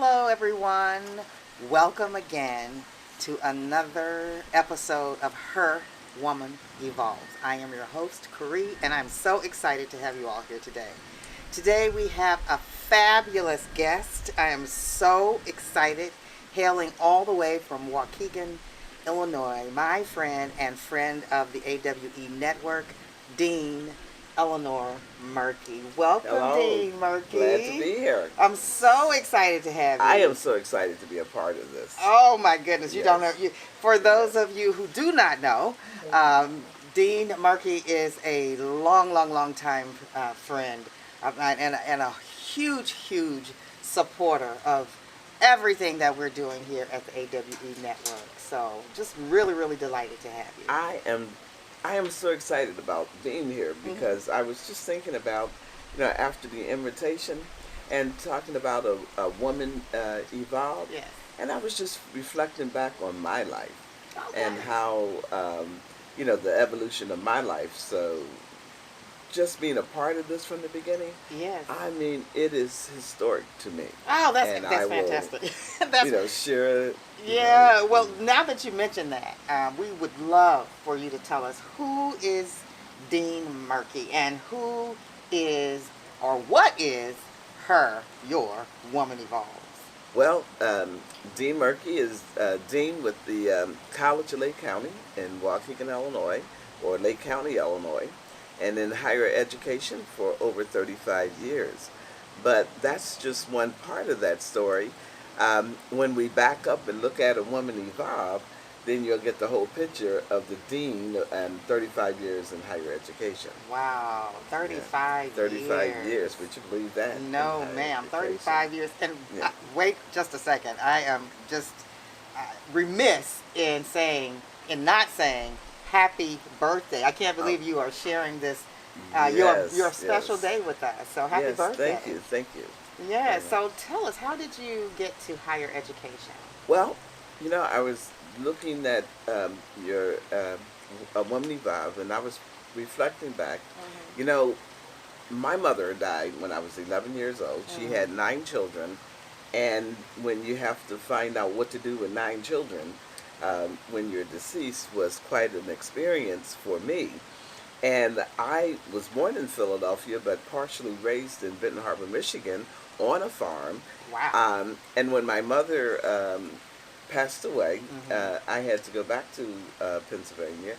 Hello, everyone. Welcome again to another episode of Her Woman Evolves. I am your host, Corrie, and I'm so excited to have you all here today. Today we have a fabulous guest. I am so excited, hailing all the way from Waukegan, Illinois, my friend and friend of the AWE Network, Dean Eleanor Murkey. Welcome, Hello. Dean Murkey. Glad to be here. I'm so excited to have you. I am so excited to be a part of this. Oh my goodness! You Yes. don't know. For those of you who do not know, Dean Murkey is a long time friend of mine and a huge supporter of everything that we're doing here at the AWE Network. So just really delighted to have you. I am so excited about being here because I was just thinking about, after the invitation and talking about a woman evolve. Yes. And I was just reflecting back on my life Okay. and how, the evolution of my life. So just being a part of this from the beginning, Yes. I mean, it is historic to me. Oh, that's And I will, fantastic. That's share it. Yeah, well, now that you mention that, we would love for you to tell us who is Dean Murkey and who is or what is your Woman Evolves. Well, Dean Murkey is Dean with the College of Lake County in Waukegan, Illinois, or Lake County, Illinois, and in higher education for over 35 years. But that's just one part of that story. When we back up and look at a woman evolve, then you'll get the whole picture of the dean and 35 years in higher education. Wow, 35 Yeah, 35 years. Would you believe that? No, ma'am, 35 years. And Yeah. wait just a second. I am just remiss in not saying happy birthday. I can't believe you are sharing this, your special yes. day with us. So happy Yes, birthday. thank you. Yeah, so tell us, how did you get to higher education? Well, I was looking at your A Woman Evolve, and I was reflecting back. My mother died when I was 11 years old. She had 9 children, and when you have to find out what to do with 9 children when you're deceased was quite an experience for me. And I was born in Philadelphia, but partially raised in Benton Harbor, Michigan, on a farm. Wow. And when my mother passed away, I had to go back to Pennsylvania.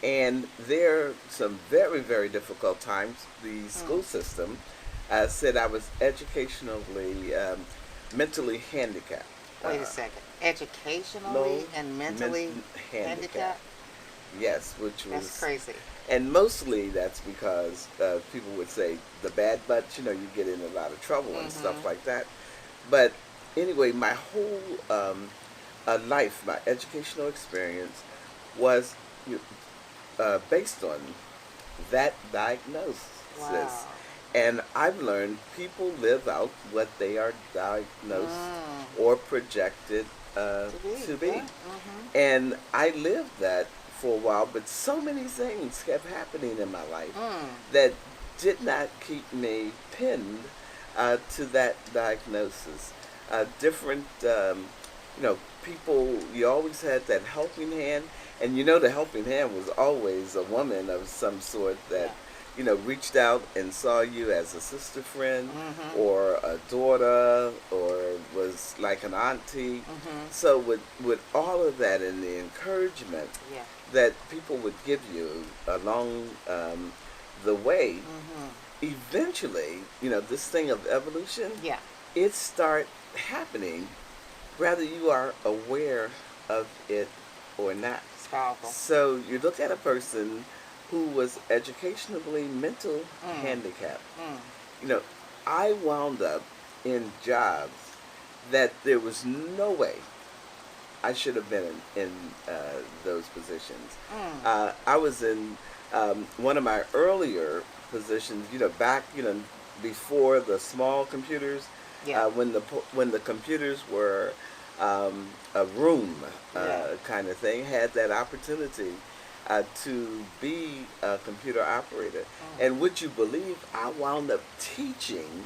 And there some very difficult times. The school system said I was educationally, mentally handicapped. Wait a second. Educationally and mentally handicapped? Yes, which was... That's crazy. And mostly that's because people would say the bad butts, you get in a lot of trouble and stuff like that. But anyway, my whole life, my educational experience was based on that diagnosis. Wow. And I've learned people live out what they are diagnosed or projected to be. Yeah. And I lived that for a while, but so many things kept happening in my life that did not keep me pinned to that diagnosis. Different, people, you always had that helping hand, and the helping hand was always a woman of some sort that, reached out and saw you as a sister friend or a daughter or was like an auntie. So with all of that and the encouragement that people would give you along the way, eventually, this thing of evolution, it start happening whether you are aware of it or not. It's powerful. So you look at a person who was educationally mental handicapped. I wound up in jobs that there was no way I should have been in those positions. I was in one of my earlier positions, back, before the small computers, when the computers were a room kind of thing, had that opportunity to be a computer operator. And would you believe I wound up teaching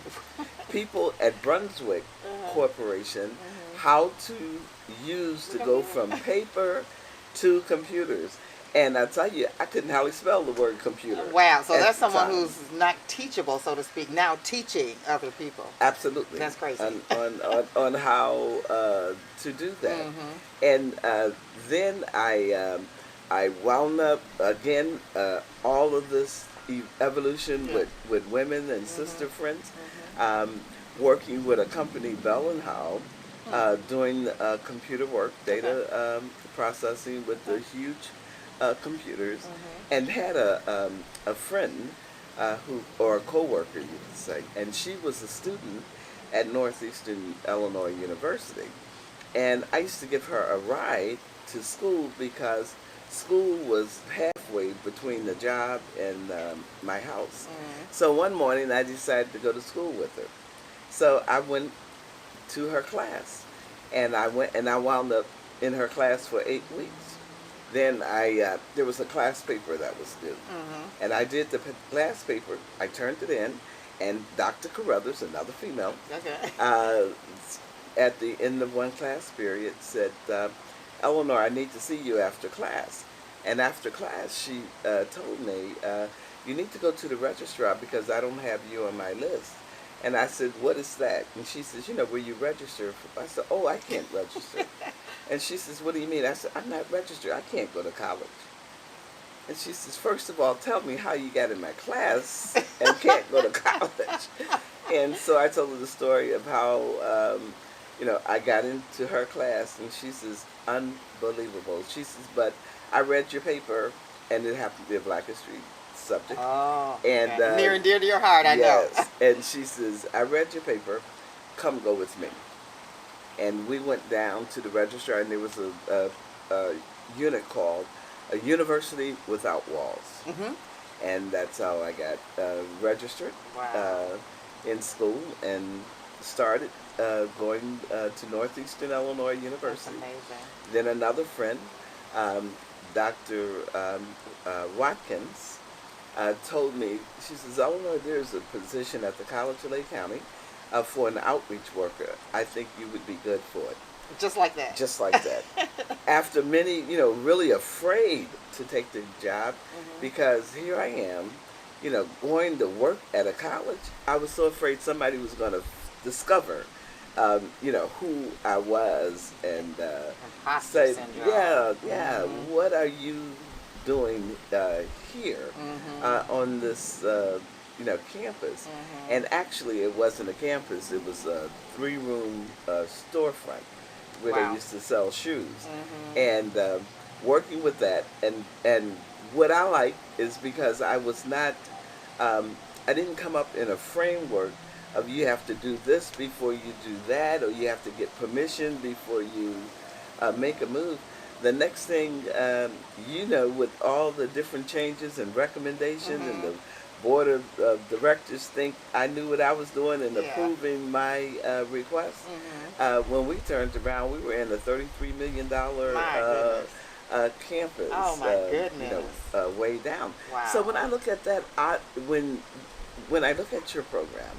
people at Brunswick Corporation how to use to go from paper to computers. And I tell you, I couldn't hardly spell the word computer. Wow, so at that's the someone time. who's not teachable, so to speak, now teaching other people. Absolutely. That's crazy. On how to do that. And then I wound up again all of this evolution with women and sister friends, working with a company, Bell and Howell, doing computer work, data processing with the huge computers, and had a friend or a coworker, you could say, and she was a student at Northeastern Illinois University, and I used to give her a ride to school because school was halfway between the job and my house. So one morning I decided to go to school with her. So I went to her class, and I wound up in her class for 8 weeks. Then there was a class paper that was due, and I did the class paper. I turned it in, and Dr. Carruthers, another female, at the end of one class period said, "Eleanor, I need to see you after class." And after class, she told me, "You need to go to the registrar because I don't have you on my list." And I said, "What is that?" And she says, "Where you register for?" I said, "Oh, I can't register." And she says, "What do you mean?" I said, "I'm not registered. I can't go to college." And she says, "First of all, tell me how you got in my class and can't go to college." And so I told her the story of how, I got into her class, and she says, "Unbelievable." She says, "But I read your paper, and it happened to be a Black History subject." Oh, and near and dear to your heart, I yes. know. And she says, "I read your paper. Come go with me." And we went down to the registrar, and there was a unit called a University Without Walls. And that's how I got registered in school and started going to Northeastern Illinois University. That's amazing. Then another friend, Dr. Watkins, told me, she says, "Eleanor, there's a position at the College of Lake County for an outreach worker. I think you would be good for it." Just like that. Just like that. After many, really afraid to take the job, because here I am, going to work at a college. I was so afraid somebody was going to discover, who I was and Imposter say, syndrome. what are you doing here on this, campus? And actually, it wasn't a campus. It was a 3-room storefront where they used to sell shoes. And working with that, and what I like is because I was not, I didn't come up in a framework of you have to do this before you do that, or you have to get permission before you make a move. The next thing, with all the different changes and recommendations, and the board of directors think I knew what I was doing in approving my request. When we turned around, we were in a $33 million campus. Oh my goodness! Way down. Wow. So when I look at that, when I look at your program,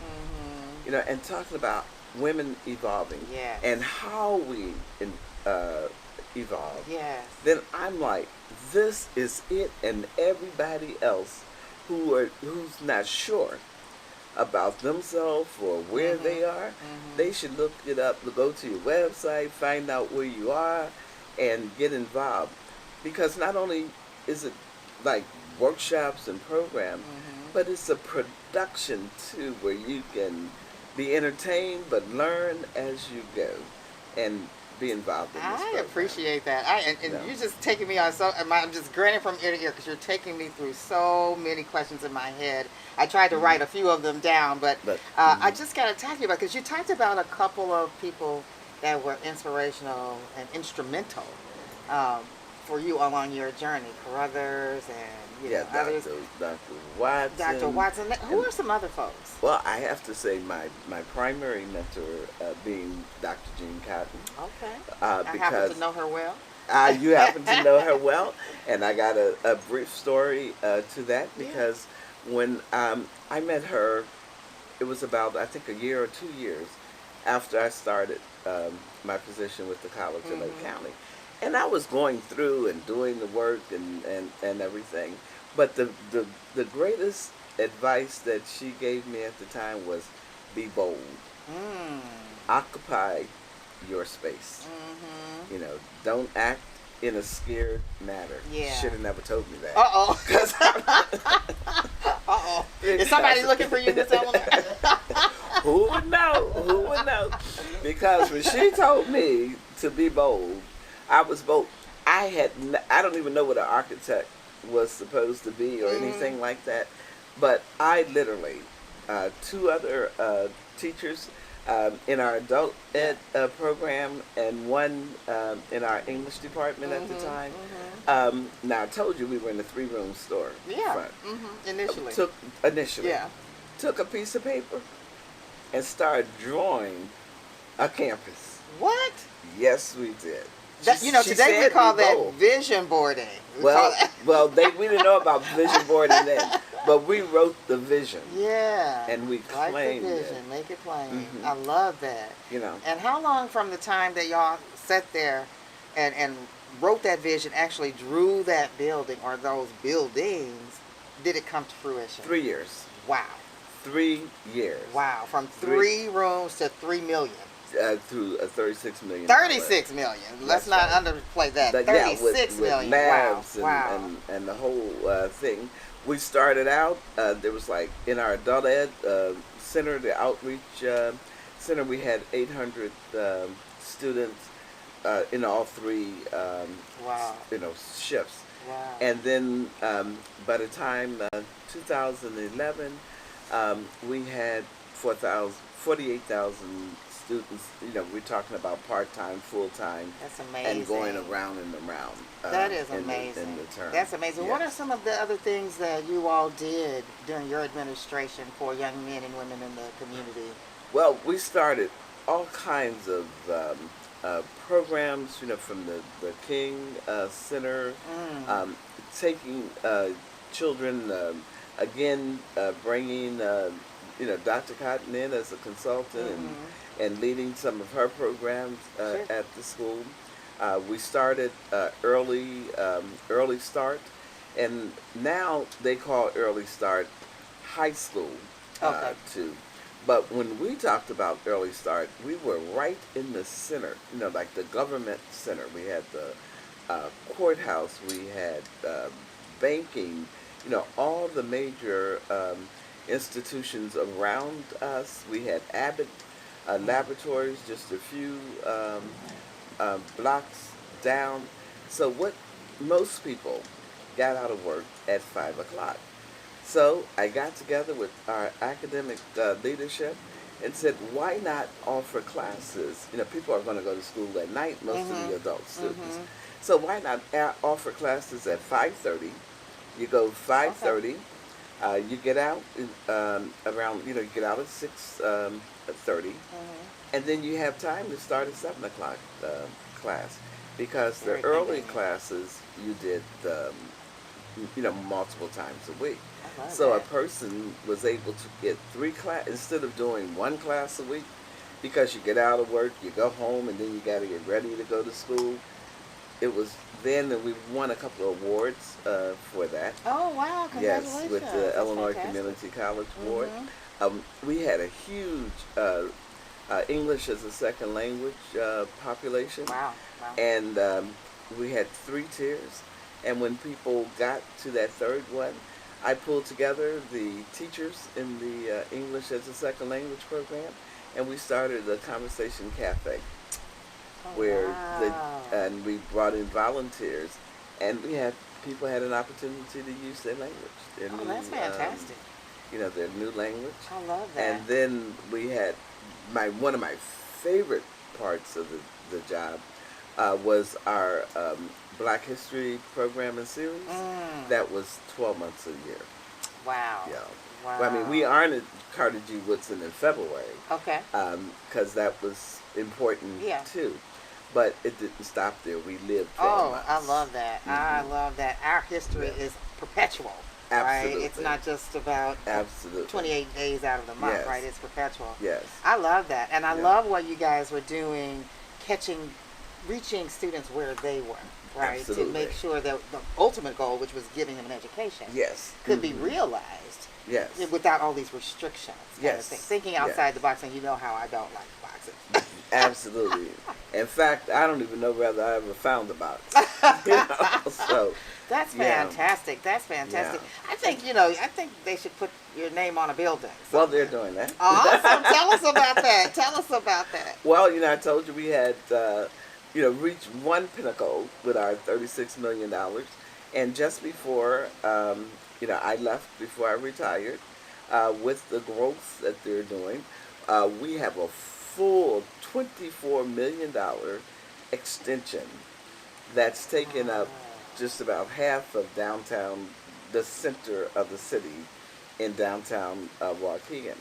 and talking about women evolving, and how we evolve, then I'm like, this is it, and everybody else who's not sure about themselves or where they are, they should look it up, go to your website, find out where you are, and get involved. Because not only is it like workshops and programs, but it's a production too, where you can be entertained but learn as you go and be involved in this program. I appreciate that. And you're just taking me on I'm just grinning from ear to ear because you're taking me through so many questions in my head. I tried to write a few of them down, but I just got to talk to you about, because you talked about a couple of people that were inspirational and instrumental for you along your journey, Carruthers and others. Dr. Watson. Dr. Watson. Who are some other folks? Well, I have to say my primary mentor being Dr. Jean Cotton. Okay. Because I happen to know her well. You happen to know her well, and I got a brief story to that Yeah. because when I met her, it was about I think a year or 2 years after I started my position with the College of Lake Mhm. County, and I was going through and doing the work and everything. But the greatest advice that she gave me at the time was be bold, Mm. occupy your space. Mhm. You know, don't act in a scared manner. Yeah. Should have never told me that. Uh oh. Cause, Uh oh. Is somebody because looking for you, Miss Eleanor? who would know? Who would know? Because when she told me to be bold, I was bold. I don't even know what an architect was supposed to be or Mhm. anything like that, but I literally, two other teachers in our adult Yeah. ed program and one in our English department at the Mhm. time. Mhm. Now I told you we were in a three-room store Yeah. front. Mhm. Initially. Took initially Yeah. took a piece of paper and started drawing a campus. What? Yes, we did. That, She today we said be call that bold. vision boarding. We call Well, that. we didn't know about vision boarding then, but we wrote the vision Yeah. and we Write the claimed it. vision, make it plain. Hmm. I love that. You know, And how long from the time that y'all sat there and wrote that vision, actually drew that building or those buildings, did it come to fruition? 3 years. Wow. 3 years. Wow. From Three 3 rooms to 3 million. through a $36 million. 36 million. Let's That's not right. underplay that. But yeah, 36 with million. Wow. labs and, Wow. and the whole thing. We started out, there was like in our adult ed center, the outreach center, we had 800 students in all three, Wow. shifts. Wow. And then by the time 2011, we had 48,000 students. We're talking about part-time, full-time, That's amazing. and going around and around. That is in amazing. the term. That's amazing. What are Yes. some of the other things that you all did during your administration for young men and women in the community? Well, we started all kinds of programs, from the King Center, Mm. um, taking children, again, bringing, Dr. Cotton in as a consultant Mm-hmm. and leading some of her programs Sure. at the school. We started early start, and now they call early start high school Okay. too. But when we talked about early start, we were right in the center, like the government center. We had the courthouse, we had banking, all the major institutions around us. We had Abbott laboratories just a few blocks down. So what most people got out of work at 5 o'clock. So I got together with our academic leadership and said, why not offer classes? People are going to go to school at night, most of the Mm-hmm. adult students. Mm-hmm. So why not offer classes at 5:30? You go Okay. 5:30. You get out around, you get out at 6:30, Mm-hmm. and then you have time to start at 7 o'clock class, because the Very early convenient. classes you did multiple times a week. I love So a that. person was able to get three class instead of doing one class a week, because you get out of work, you go home, and then you got to get ready to go to school. It was then that we won a couple of awards for that. Oh wow! Yes, Congratulations. with the That's Illinois fantastic. Community College Board. Mm-hmm. We had a huge English as a second language population, Wow. Wow. and we had 3 tiers. And when people got to that third one, I pulled together the teachers in the English as a second language program, and we started a conversation cafe Oh where wow. and we brought in volunteers, and people had an opportunity to use their language, their Oh, new, that's fantastic. their new language. I love that. And then we had one of my favorite parts of the job was our Black History program and series. Mm. That was 12 months a year. Wow. Yeah. Wow. Well, I mean, we honored Carter G. Woodson in February Okay. because that was important Yeah. too. but it didn't stop there. We lived 12 Oh, I months. love that. I Hmm. love that. Our history Yeah, is perpetual, right? It's absolutely, not just about absolutely. 28 days out of the month, right? Yes, It's perpetual. yes, I love that. And I yeah, love what you guys were doing, catching, reaching students where they were, right? To make absolutely. sure that the ultimate goal, which was giving them an education, Yes, could be realized yes, without all these restrictions, kind of thing. yes, Thinking yes. outside the box, and you know how I don't like boxes. Absolutely. In fact, I don't even know whether I ever found the box. So, That's yeah, fantastic. That's yeah. fantastic. I think, I think they should put your name on a building Well, they're somewhere. doing that. Awesome. Tell us about that. Tell us about that. Well, I told you we had, reached one pinnacle with our $36 million, and just before, I left before I retired, with the growth that they're doing, we have a full $24 million extension that's taken up just about half of downtown, the center of the city in downtown Waukegan,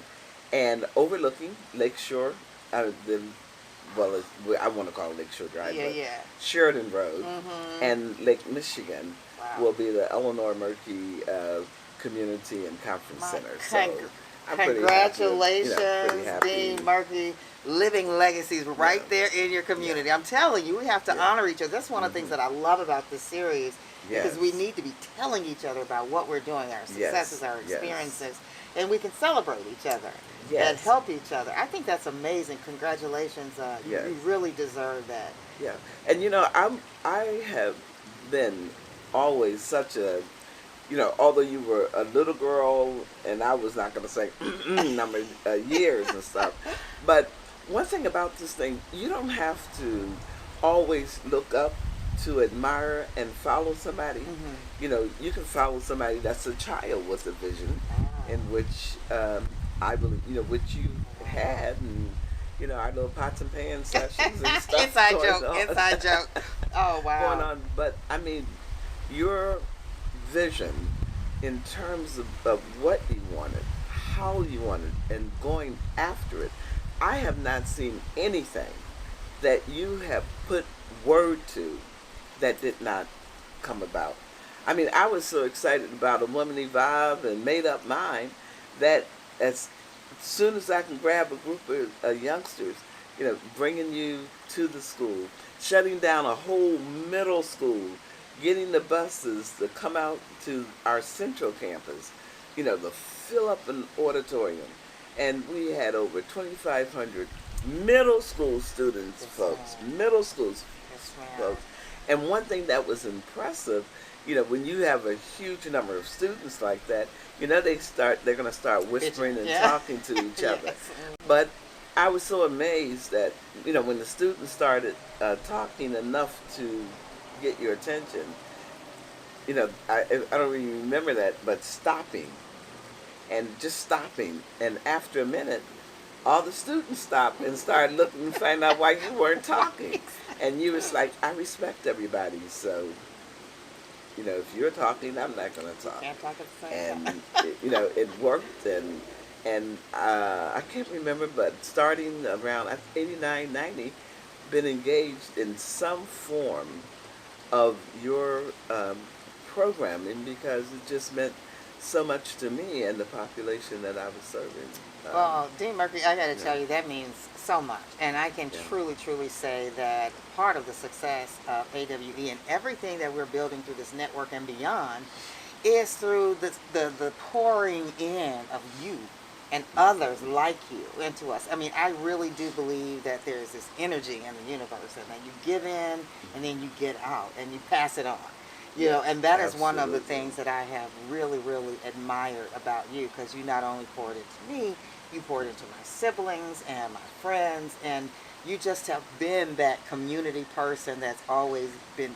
and overlooking Lakeshore, the well, I want to call it Lakeshore Drive, Yeah, but yeah. Sheridan Road Mm-hmm. and Lake Michigan Wow. will be the Eleanor Murkey Community and Conference My Center. So I'm pretty congratulations, Dean happy. Murkey, living legacies Yeah, right there in your yeah, community. I'm telling you, we have to yeah. honor each other. That's one of the things Hmm. that I love about this series because we Yes, need to be telling each other about what we're doing, our successes, yes, our yes, experiences, and we can celebrate each other and yes, help each other. I think that's amazing. Congratulations. yes. You really deserve that. Yeah, and I have been always such a, although you were a little girl, and I was not going to say number years and stuff, but one thing about this thing, you don't have to always look up to admire and follow somebody. Hmm. You can follow somebody that's a child with a vision, in Ah. which I believe, which you had, and our little pots and pan sessions and stuff Inside going joke. on. Inside joke. Oh, Going wow. on. But I mean, your vision in terms of what you wanted, how you wanted, and going after it. I have not seen anything that you have put word to that did not come about. I mean, I was so excited about a woman evolve and made up mine that as soon as I can grab a group of youngsters, bringing you to the school, shutting down a whole middle school, getting the buses to come out to our central campus, to fill up an auditorium. And we had over 2,500 middle school students, Yes, folks, ma'am. middle school Yes, ma'am. folks. And one thing that was impressive, when you have a huge number of students like that, they're going to start whispering and Yeah. talking to each Yes. other. But I was so amazed that, when the students started talking enough to get your attention, I don't really remember that, but stopping and just stopping. And after a minute, all the students stopped and started looking and find out why you weren't talking. And you was like, I respect everybody, so if you're talking, I'm not going to We talk. can't talk at the same time. And it worked, and I can't remember, but starting around 89, 90, been engaged in some form of your programming because it just meant so much to me and the population that I was serving. Um, Well, Dean Murphy, I got to yeah, tell you, that means so much. And I can yeah, truly, truly say that part of the success of AWE and everything that we're building through this network and beyond is through the pouring in of you and others like you into us. I mean, I really do believe that there's this energy in the universe and that you give in and then you get out and you pass it on. yes, And that is one of the absolutely. things that I have really, really admired about you because you not only poured into me, you poured into my siblings and my friends, and you just have been that community person that's always been,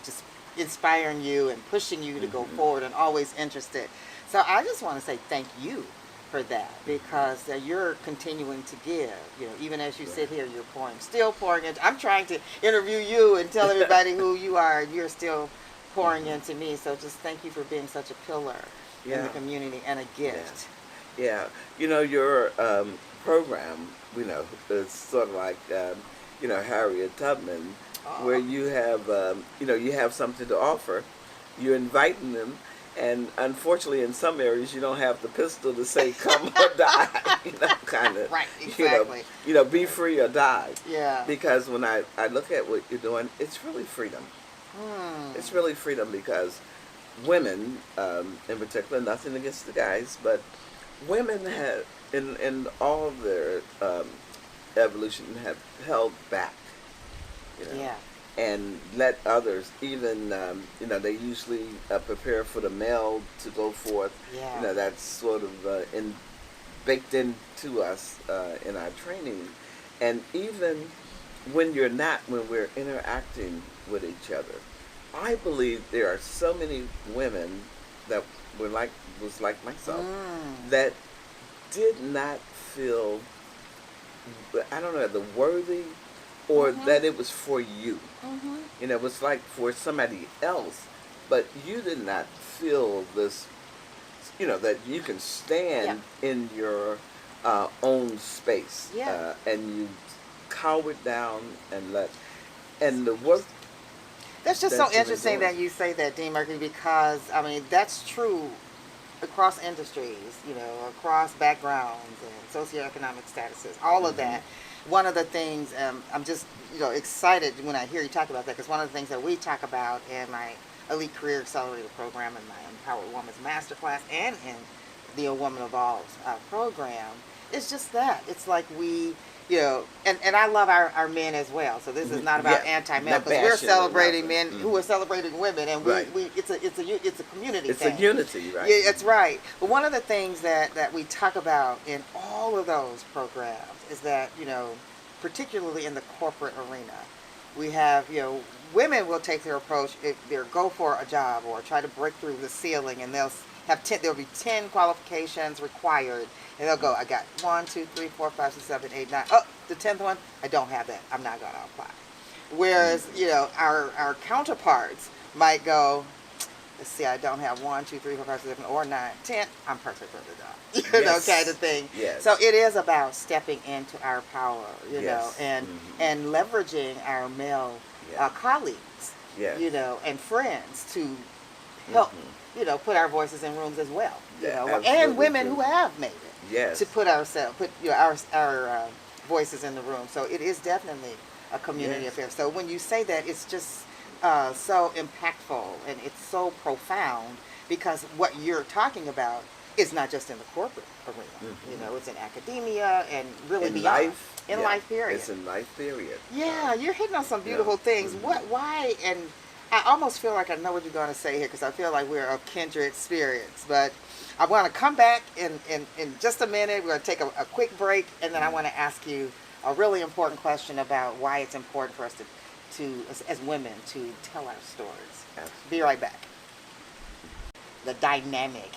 just inspiring you and pushing you to go Hmm. forward and always interested. So I just want to say thank you for that Hmm. because you're continuing to give. Even as you sit Right. here, you're still pouring into. I'm trying to interview you and tell everybody who you are, and you're still pouring Hmm. into me. So just thank you for being such a pillar in the Yeah, community and a yeah. gift. Yeah, your program, it's sort of like Harriet Tubman, where Oh. you have, you have something to offer. You're inviting them, and unfortunately, in some areas, you don't have the pistol to say "come or die," kind of, Right, you know, exactly. be free or die. Yeah. Because when I look at what you're doing, it's really freedom. Hmm. It's really freedom because women, in particular, nothing against the guys, but women have, in all of their evolution, have held back, you know, Yeah. and let others, even, they usually prepare for the male to go forth. Yeah. That's sort of baked into us in our training. And even when we're interacting with each other, I believe there are so many women that was like myself, Mm. that did not feel, I don't know, the worthy, or Mhm. that it was for you. Mhm. It was like for somebody else, but you did not feel this, that you can Yeah. stand in your own space, Yeah. and you cower down and the work That's just so that you've been interesting doing. that you say that, Dean Murkey, because I mean that's true across industries, across backgrounds and socioeconomic statuses, all of Hmm. that. One of the things I'm just excited when I hear you talk about that, because one of the things that we talk about in my Elite Career Accelerator program and my Empowered Woman's Masterclass and in the A Woman Evolves program is just that. It's like and I love our men as well. So this is not about Yeah, anti-male, not because we're bashing or celebrating nothing. men who are celebrating women, and Right. it's a community It's a thing. unity, right? Yeah, that's right. But one of the things that we talk about in all of those programs is that, particularly in the corporate arena, we have, women will take their approach if they're go for a job or try to break through the ceiling, and there'll be 10 qualifications required, and they'll go, I got 1, 2, 3, 4, 5, 6, 7, 8, 9. Oh, the 10th one, I don't have that. I'm not going to apply. Whereas, Mm-hmm. our counterparts might go, let's see, I don't have 1, 2, 3, 4, 5, 6, 7, or 9, 10. I'm perfect for the job, kind of Yes. thing. So Yes. it is about stepping into our power, Yes. and Mm-hmm. leveraging our male Yeah. colleagues, Yes. and friends to help, Mm-hmm. put our voices in rooms as well, Yeah, and absolutely women true. who have made it to Yes. put our voices in the room. So it is definitely a community Yes. affair. So when you say that, it's just so impactful and it's so profound, because what you're talking about is not just in the corporate arena. Mm-hmm. It's in academia and really In beyond, life, in yeah, life period. it's in life period. Yeah, you're hitting on some You know. beautiful things. Mm-hmm. Why, and I almost feel like I know what you're going to say here, because I feel like we're of kindred experience. But I want to come back in just a minute. We're going to take a quick break, and then I want to ask you a really important question about why it's important for us as women, to tell our stories. Be Absolutely. right back. The dynamic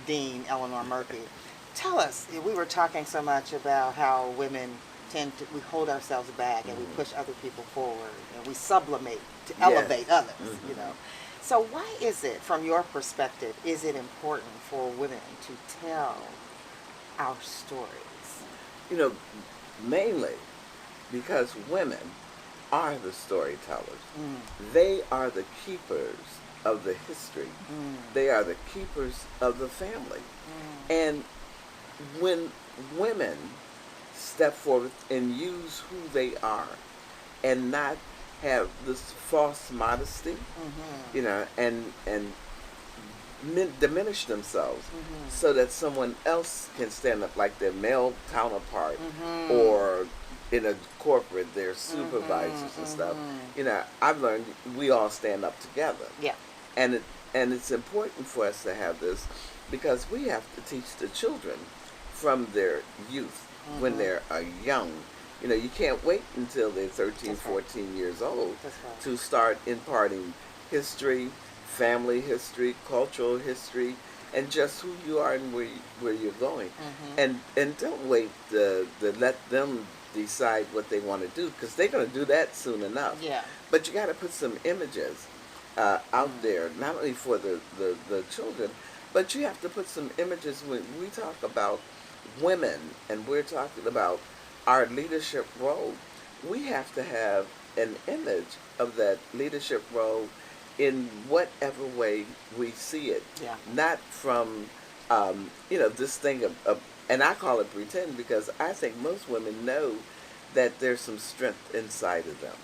Dean Eleanor Murkey. Tell us, we were talking so much about how women we hold ourselves back and we Mm-hmm. push other people forward and we sublimate to Yes. elevate others. Mm-hmm. So why is it, from your perspective, is it important for women to tell our stories? You know, mainly because women are the storytellers. Mm, They are the keepers of the history. mm, They are the keepers of the family. mm. And when women step forward and use who they are, and not have this false modesty, Mm-hmm. and diminish themselves Mm-hmm. so that someone else can stand up, like their male counterpart, Mm-hmm. or in a corporate, their Mm-hmm. supervisors and stuff. Mm-hmm. I've learned we all stand up together, Yeah. and it's important for us to have this, because we have to teach the children from their youth, when Mm-hmm. they're young. You can't wait until they're 13, That's right. 14 years old That's right. to start imparting history, family history, cultural history, and just who you are and where you're going. Mm-hmm. And don't wait to let them decide what they want to do, because they're going to do that soon enough. Yeah. But you got to put some images out Mm. there, not only for the children, but you have to put some images. When we talk about women and we're talking about our leadership role, we have to have an image of that leadership role in whatever way we see it. Yeah. Not from, this thing of, and I call it pretend because I think most women know that there's some strength inside of them,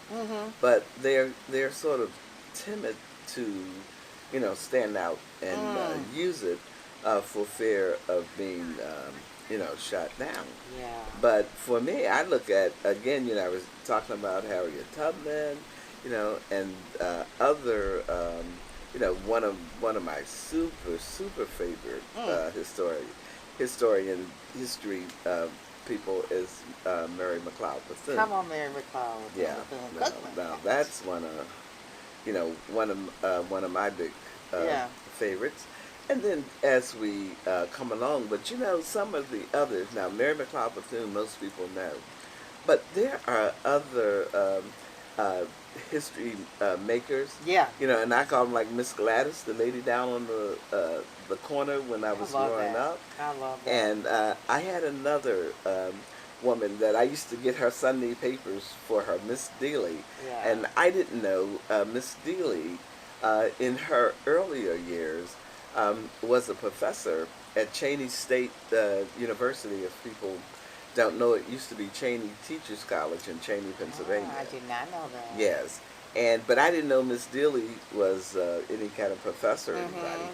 but they're sort of timid to, stand out and use it for fear of being, shot down. Yeah. But for me, I look at, again, I was talking about Harriet Tubman, and other, one of my super favorite history people is Mary McLeod Bethune. Come on, Mary McLeod. Yeah. Now that's one of my big favorites. And then as we come along, but some of the others. Now, Mary McLeod Bethune, most people know, but there are other history makers. Yeah. And I call them like Miss Gladys, the lady down on the corner when I was growing up. I love that. And I had another woman that I used to get her Sunday papers for her, Miss Dealey. Yeah. And I didn't know Miss Dealey in her earlier years was a professor at Cheney State University. If people don't know, it used to be Cheney Teachers College in Cheney, Pennsylvania. I did not know that. Yes, but I didn't know Miss Dealey was any kind of professor or anybody.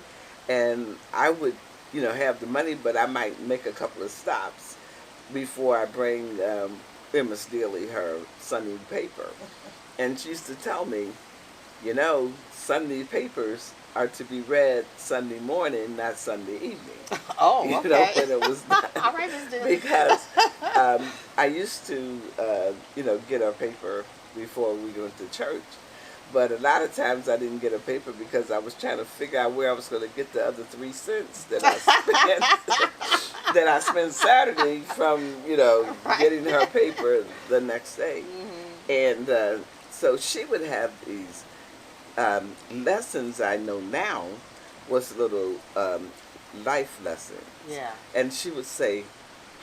And I would, have the money, but I might make a couple of stops before I bring Miss Dealey her Sunday paper. And she used to tell me, Sunday papers are to be read Sunday morning, not Sunday evening. Oh, okay. When it was done. All right, Miss Dealey. Because I used to, get our paper before we went to church. But a lot of times I didn't get a paper because I was trying to figure out where I was going to get the other 3 cents that I spent that I spent Saturday from, getting her paper the next day. And so she would have these lessons I know now was little life lessons. Yeah. And she would say,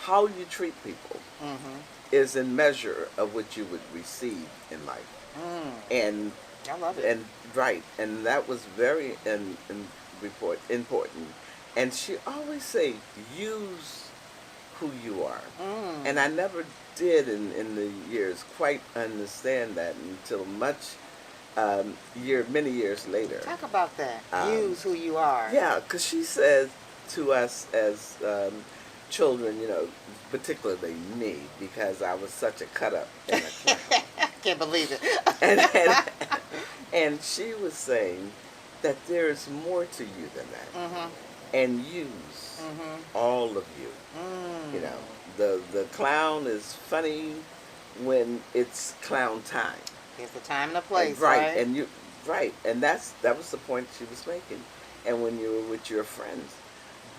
how you treat people is in measure of what you would receive in life. And I love it. And right, and that was very important. And she always say, use who you are. And I never did in the years quite understand that until many years later. Talk about that. Use who you are. Yeah, because she said to us as children, particularly me, because I was such a cut up in a clown. I can't believe it. and she was saying that there is more to you than that. And use all of you. The clown is funny when it's clown time. It's the time and the place, right? Right. And that was the point she was making. And when you were with your friends.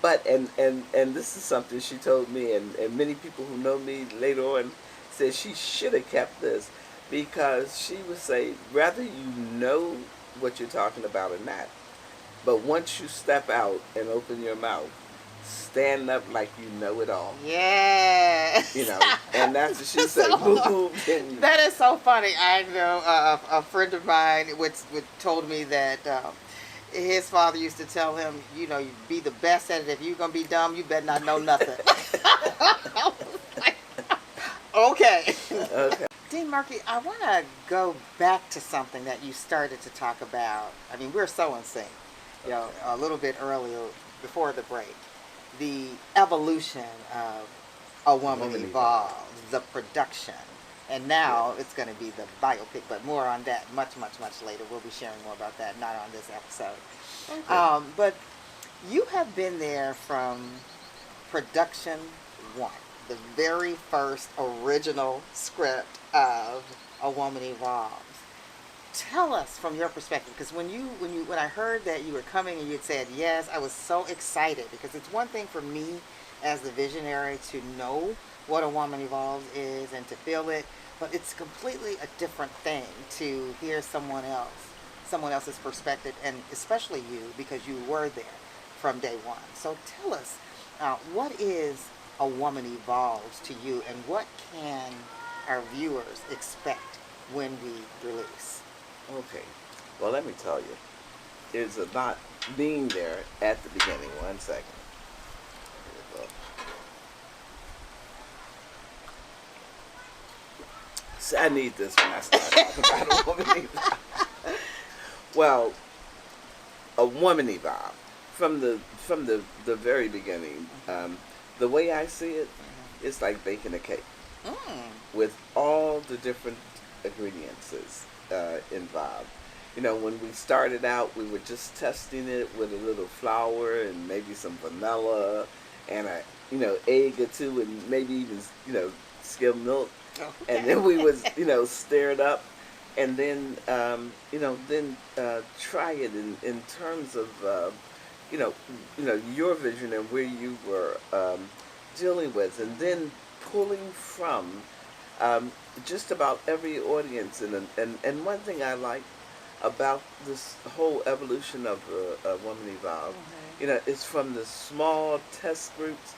But and this is something she told me, and many people who know me later on said she should have kept this, because she would say, whether you know what you're talking about or not, but once you step out and open your mouth, stand up like you know it all. Yes. And that's what she said. That is so funny. I know a friend of mine told me that his father used to tell him, you be the best at it. If you're going to be dumb, you better not know nothing. Okay. Dean Murkey, I want to go back to something that you started to talk about. I mean, we're so in sync. A little bit earlier, before the break, the evolution of A Woman Evolves, the production, and now it's going to be the biopic, but more on that much, much, much later. We'll be sharing more about that, not on this episode. Okay. But you have been there from production 1, the very first original script of A Woman Evolves. Tell us from your perspective, because when I heard that you were coming and you had said yes, I was so excited, because it's one thing for me as the visionary to know what A Woman Evolves is and to feel it, but it's completely a different thing to hear someone else's perspective, and especially you, because you were there from day one. So tell us, what is A Woman Evolves to you, and what can our viewers expect when we release? Okay. Well, let me tell you, it's about being there at the beginning. One second. Here we go. See, I need this when I start talking about a woman evolve. Well, a woman evolve from the very beginning. The way I see it, it's like baking a cake Mm. with all the different ingredients involved. You know, when we started out, we were just testing it with a little flour and maybe some vanilla and a egg or two and maybe even skim milk, and then we was stir it up, and then try it in terms of you know your vision and where you were dealing with, and then pulling from just about every audience. And one thing I like about this whole evolution of a Woman Evolved, it's from the small test groups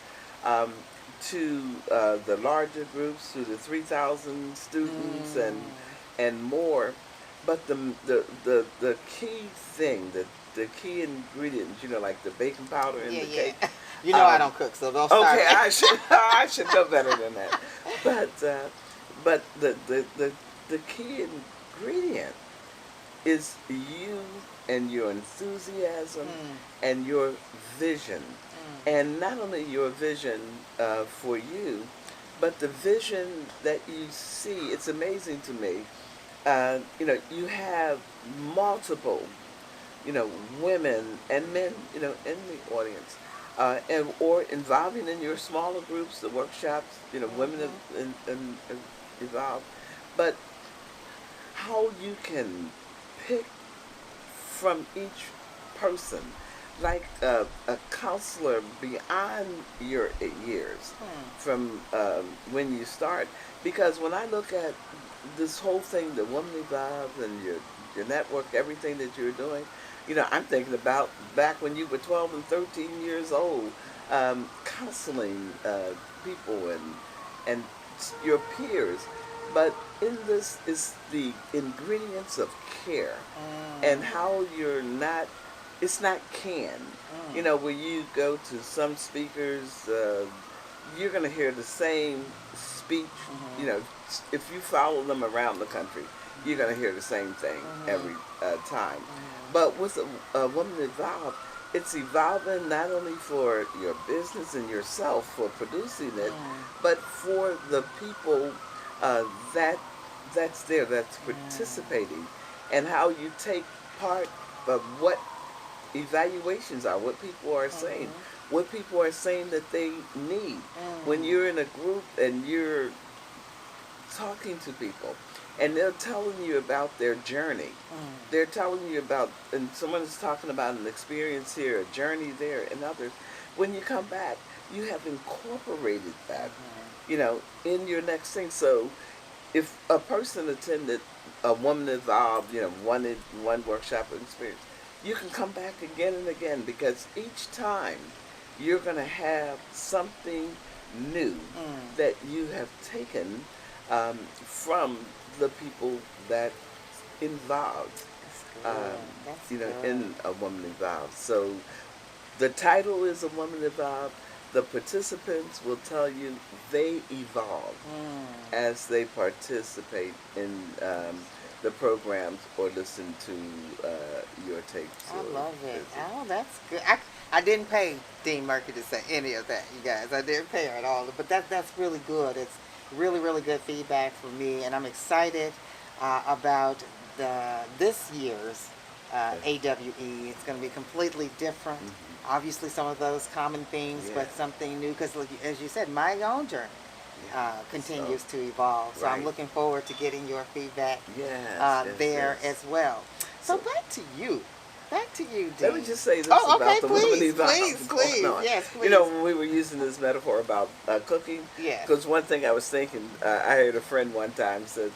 to the larger groups, to the 3,000 students and more. But the key thing, the key ingredient, like the baking powder in the cake. You know I don't cook, so don't start. Okay, I should know better than that. But the key ingredient is you and your enthusiasm and your vision. And not only your vision for you, but the vision that you see. It's amazing to me. You have multiple, women and men, in the audience, and or involving in your smaller groups, the workshops, women and evolve. But how you can pick from each person, like a counselor beyond your years, from when you start. Because when I look at this whole thing, the Woman Evolved and your network, everything that you're doing, I'm thinking about back when you were 12 and 13 years old, counseling people and your peers. But in this is the ingredients of care and how it's not canned. Where you go to some speakers, you're going to hear the same speech. If you follow them around the country, you're going to hear the same thing every time. But with a Woman Evolved, it's evolving not only for your business and yourself for producing it, but for the people that's there, that's participating, and how you take part of what evaluations are, what people are saying, what people are saying that they need. When you're in a group and you're talking to people and they're telling you about their journey, they're telling you about, and someone is talking about an experience here, a journey there, and others. When you come back, you have incorporated that, in your next thing. So if a person attended a Woman Evolved, one workshop experience, you can come back again and again, because each time you're going to have something new that you have taken from the people that involved, in a Woman Evolved. So the title is A Woman Evolved. The participants will tell you they evolve as they participate in the programs or listen to your tapes. I love it. Oh, that's good. I didn't pay Dean Murkey to say any of that, you guys. I didn't pay her at all. But that's really good. It's really, really good feedback for me. And I'm excited about this year's AWE. It's going to be completely different. Obviously, some of those common themes, but something new. Because, as you said, my own journey continues to evolve. So I'm looking forward to getting your feedback there as well. So back to you. Back to you, Dean. Let me just say this about the Woman Evolved. Please. Yes, please. When we were using this metaphor about cooking, because one thing I was thinking, I heard a friend one time said,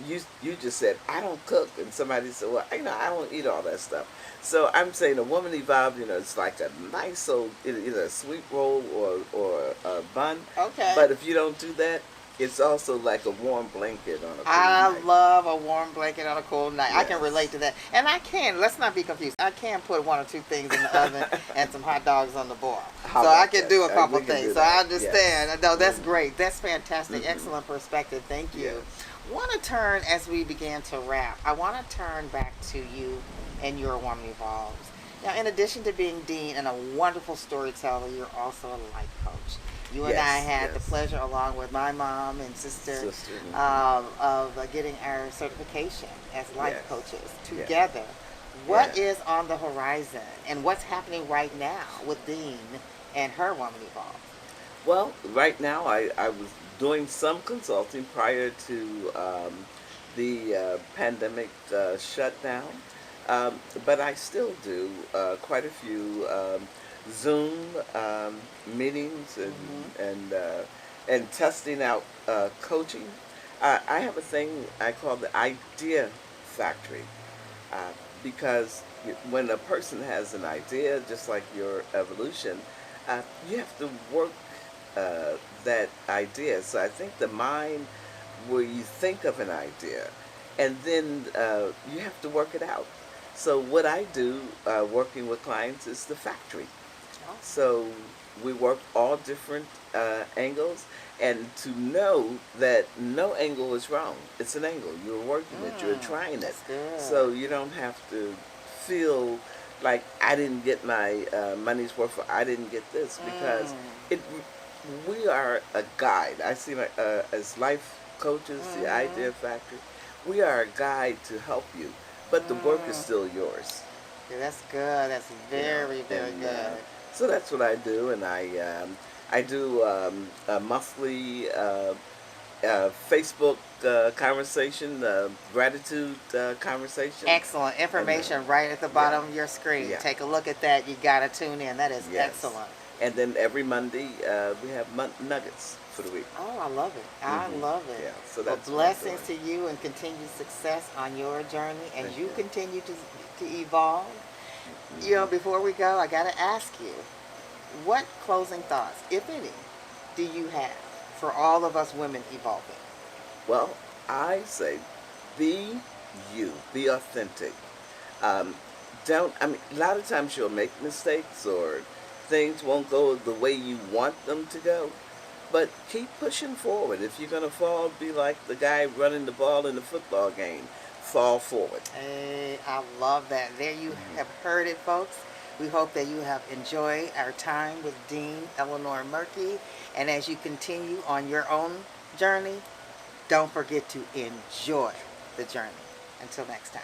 you just said, I don't cook. And somebody said, well, I don't eat all that stuff. So I'm saying a Woman Evolved, it's like a nice old, either a sweet roll or a bun. Okay. But if you don't do that, It's also like a warm blanket on a cool I night. love a warm blanket on a cold night. I can relate Yes. to that. And I can, let's not be confused. I can put one or two things in the oven and some hot dogs on the boil. How So I about can that? do a couple We can things. do So I that. Yes. understand. No, that's Hmm. great. That's fantastic. Hmm. Excellent perspective. Thank you. Yes. Want to turn, as we begin to wrap, I want to turn back to you and Your Woman Evolves. Now, in addition to being dean and a wonderful storyteller, you're also a life coach. You and I Yes. had the Yes. pleasure, along with my mom and sister, Sister. Hmm. of getting our certification as life Yes. coaches Yes. together. What Yeah. is on the horizon and what's happening right now with Dean and her Woman Evolve? Well, right now I was doing some consulting prior to the pandemic shutdown, but I still do quite a few Zoom meetings Mm-hmm. and testing out coaching. I have a thing I call the idea factory, uh, because when a person has an idea, just like your evolution, you have to work uh, that idea. So I think the mind, where you think of an idea, and then you have to work it out. So what I do working with clients is the factory. Awesome. So we work all different angles, and to know that no angle is wrong. It's an angle. You're working it. You're trying it. That's good. So you don't have to feel like I didn't get my money's worth, or I didn't get this, because Mm. it. We are a guide. I see my as life coaches, the Mm-hmm. Idea Factory. We are a guide to help you, but the work is Mm. still yours. Yeah, that's good. That's You know, very, very and good. so that's what I do, and I do a monthly Facebook conversation, gratitude conversation, Excellent and information right at the yeah, bottom of your screen. yeah, Take a look at that. You got to tune in. That is yes, excellent. and then every Monday we have nuggets for the week. Oh, I love it. I Hmm. love it. Yeah, so Well, that's what I'm blessings doing. to you and continued success on your journey as Thank you you. continue to evolve. Hmm. Before we go, I got to ask you, what closing thoughts, if any, do you have for all of us women evolving? Well, I say, be you, be authentic. Um, don't, I mean, a lot of times you'll make mistakes, or things won't go the way you want them to go, but keep pushing forward. If you're going to fall, be like the guy running the ball in the football game. Fall forward. Hey, I love that. There you Hmm. have heard it, folks. We hope that you have enjoyed our time with Dean Eleanor Murkey. And as you continue on your own journey, don't forget to enjoy the journey. Until next time.